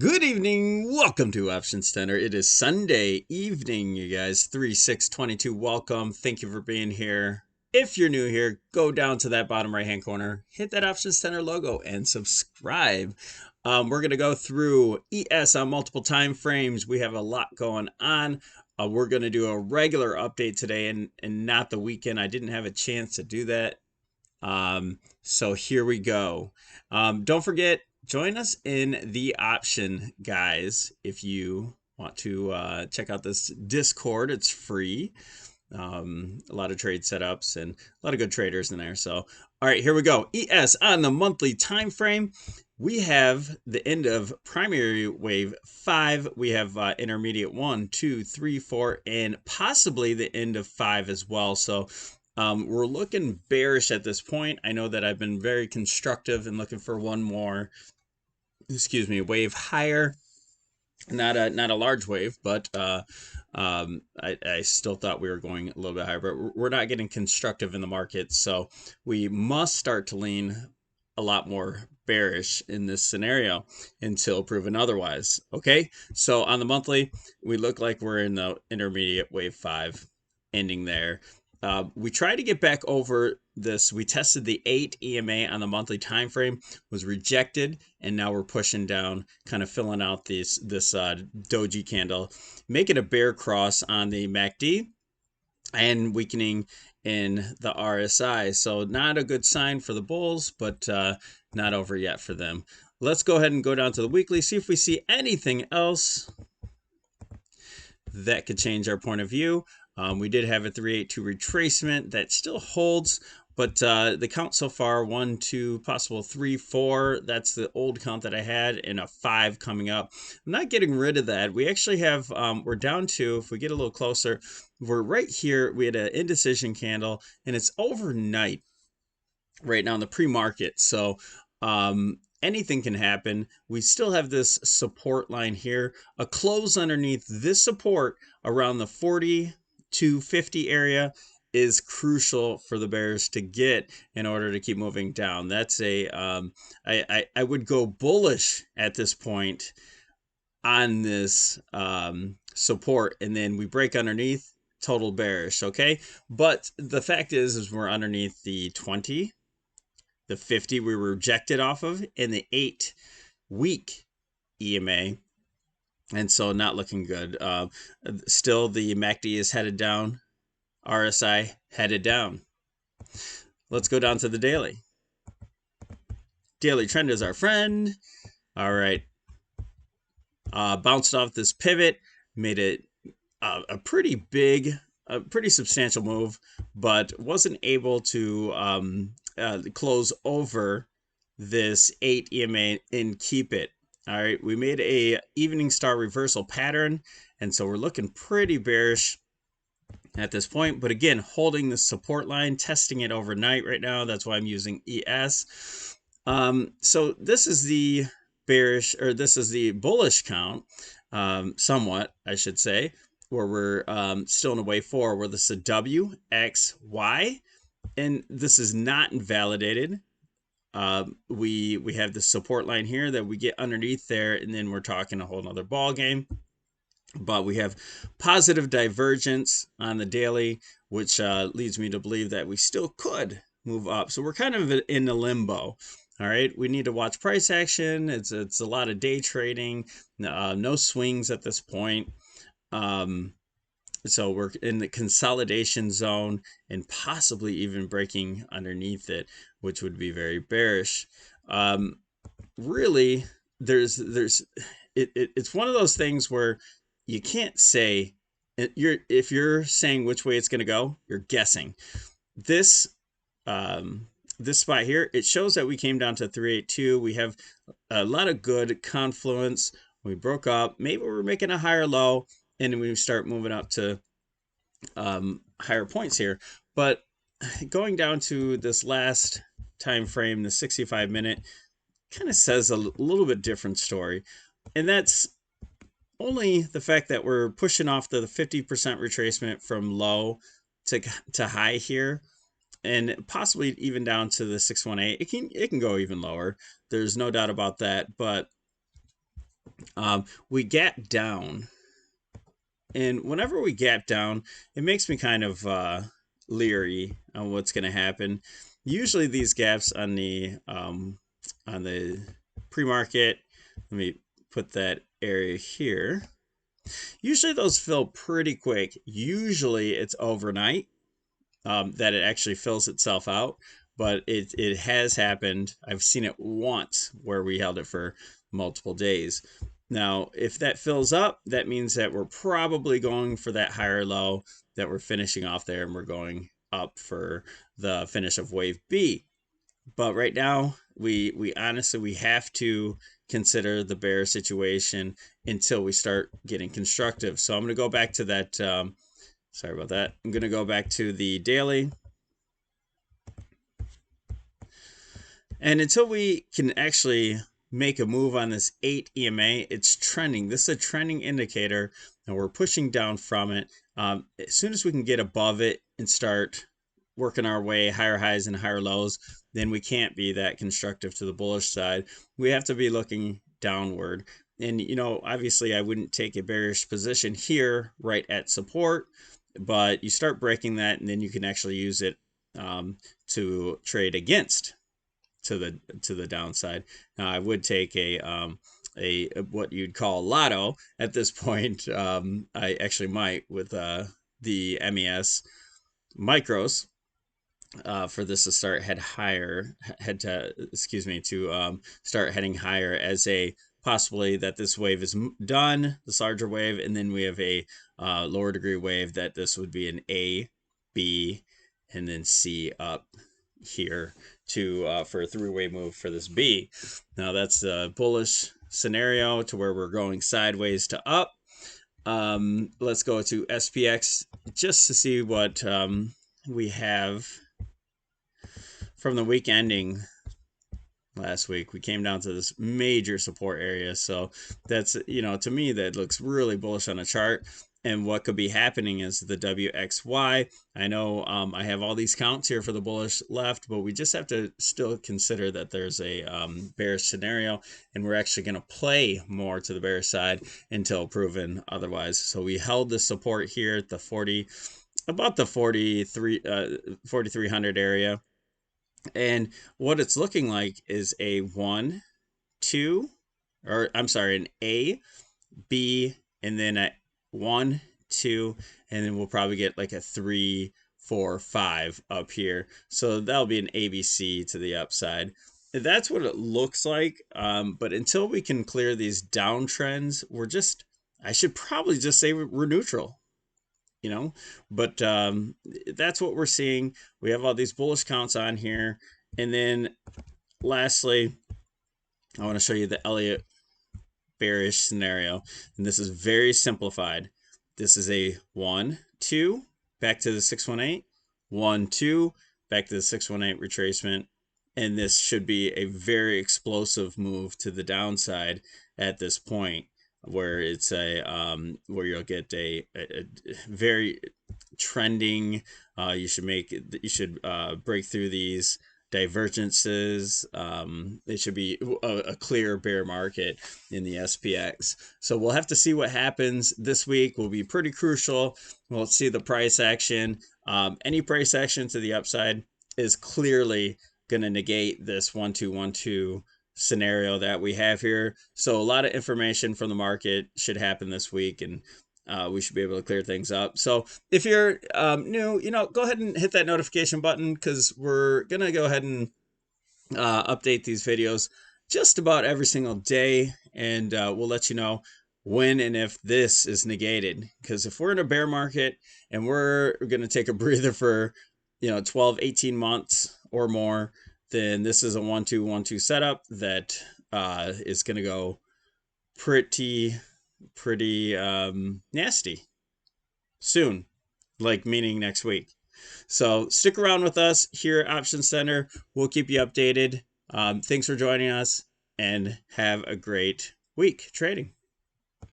Good evening. Welcome to Option Center. It is Sunday evening, you guys. 3/6/22. Welcome. Thank you for being here. If you're new here, go down to that bottom right-hand corner, hit that Option Center logo, and subscribe. We're going to go through ES on multiple time frames. We have a lot going on. We're going to do a regular update today and not the weekend. I didn't have a chance to do that. So here we go. Don't forget, join us in the option, guys, if you want to check out this Discord. It's free. A lot of trade setups and a lot of good traders in there. So, all right, here we go. ES on the monthly time frame. We have the end of primary wave 5. We have intermediate 1, 2, 3, 4, and possibly the end of 5 as well. So we're looking bearish at this point. I know that I've been very constructive and looking for one more, wave higher. Not a large wave, but I still thought we were going a little bit higher, but we're not getting constructive in the market. So we must start to lean a lot more bearish in this scenario until proven otherwise. Okay, so on the monthly, we look like we're in the intermediate wave 5, ending there. We tried to get back over this. We tested the 8 EMA on the monthly time frame, was rejected, and now we're pushing down, kind of filling out this doji candle, making a bear cross on the MACD and weakening in the RSI. So not a good sign for the bulls, but not over yet for them. Let's go ahead and go down to the weekly, see if we see anything else that could change our point of view. We did have a 382 retracement that still holds, but the count so far, 1, 2, possible 3, 4, that's the old count that I had, and a 5 coming up. I'm not getting rid of that. We actually have, we're down to, if we get a little closer, we're right here. We had an indecision candle, and it's overnight right now in the pre-market. So anything can happen. We still have this support line here, a close underneath this support around the 40 to 50 area is crucial for the bears to get in order to keep moving down. That's a I would go bullish at this point on this support, and then we break underneath, total bearish. Okay, but the fact is we're underneath the 20, the 50 we were rejected off of, and the 8-week EMA. And so not looking good. Still, the MACD is headed down. RSI headed down. Let's go down to the daily. Daily trend is our friend. All right. Bounced off this pivot. Made it a pretty big, a pretty substantial move, but wasn't able to close over this 8 EMA and keep it. All right, we made a evening star reversal pattern, and so we're looking pretty bearish at this point. But again, holding the support line, testing it overnight right now. That's why I'm using ES. So this is the bearish, or this is the bullish count, somewhat, I should say, where we're still in a wave 4, where this is a W, X, Y, and this is not invalidated. We have the support line here that we get underneath there, and then we're talking a whole nother ball game. But we have positive divergence on the daily, which leads me to believe that we still could move up. So we're kind of in a limbo. All right, we need to watch price action. It's a lot of day trading, no swings at this point. So we're in the consolidation zone and possibly even breaking underneath it, which would be very bearish. Really, it's one of those things where you can't say, if you're saying which way it's going to go, you're guessing. This spot here, it shows that we came down to 382. We have a lot of good confluence. We broke up. Maybe we're making a higher low, and then we start moving up to higher points here. But going down to this last time frame, the 65-minute, kind of says a little bit different story. And that's only the fact that we're pushing off the 50% retracement from low to high here, and possibly even down to the 618. It can go even lower. There's no doubt about that. But We gap down. And whenever we gap down, it makes me kind of leery on what's going to happen. Usually these gaps on the pre-market, let me put that area here. Usually those fill pretty quick. Usually it's overnight that it actually fills itself out, but it has happened. I've seen it once where we held it for multiple days. Now, if that fills up, that means that we're probably going for that higher low that we're finishing off there, and we're going up for the finish of wave B. But right now, we honestly we have to consider the bear situation until we start getting constructive. So I'm going to go back to that. Sorry about that. I'm going to go back to the daily. And until we can actually make a move on this 8 EMA, it's trending. This is a trending indicator, and we're pushing down from it. As soon as we can get above it and start working our way higher highs and higher lows, then we can't be that constructive to the bullish side. We have to be looking downward. And, you know, obviously I wouldn't take a bearish position here right at support, but you start breaking that, and then you can actually use it to trade against to the downside. Now, I would take a what you'd call lotto at this point. I actually might with the MES micros for this to start start heading higher as a possibly that this wave is done, this larger wave, and then we have a lower degree wave that this would be an A, B, and then C up here to for a three-way move for this B. Now that's the bullish scenario to where we're going sideways to up. Let's go to SPX just to see what we have from the week ending last week. We came down to this major support area, so that's, you know, to me that looks really bullish on a chart. And what could be happening is the WXY. I know I have all these counts here for the bullish left, but we just have to still consider that there's a bearish scenario, and we're actually going to play more to the bearish side until proven otherwise. So we held the support here at the about the 4,300 area. And what it's looking like is a 1, 2, or I'm sorry, an A, B, and then a 1, 2, and then we'll probably get like a 3, 4, 5 up here. So that'll be an ABC to the upside. That's what it looks like. But until we can clear these downtrends, I should probably just say we're neutral, you know, but that's what we're seeing. We have all these bullish counts on here. And then lastly, I want to show you the Elliott bearish scenario, and this is very simplified. This is a 1, 2 back to the 618, 1, 2 back to the 618 retracement, and this should be a very explosive move to the downside at this point, where it's a where you'll get a very trending. You should break through these divergences. It should be a clear bear market in the SPX. So we'll have to see what happens this week. Will be pretty crucial. We'll see the price action. Any price action to the upside is clearly going to negate this 1, 2, 1, 2 scenario that we have here. So a lot of information from the market should happen this week, and we should be able to clear things up. So if you're new, you know, go ahead and hit that notification button, because we're going to go ahead and update these videos just about every single day. And we'll let you know when and if this is negated. Because if we're in a bear market and we're going to take a breather for, you know, 12, 18 months or more, then this is a 1, 2, 1, 2 setup that is going to go pretty nasty soon, like meaning next week. So stick around with us here at Option Center. We'll keep you updated. Thanks for joining us, and have a great week trading.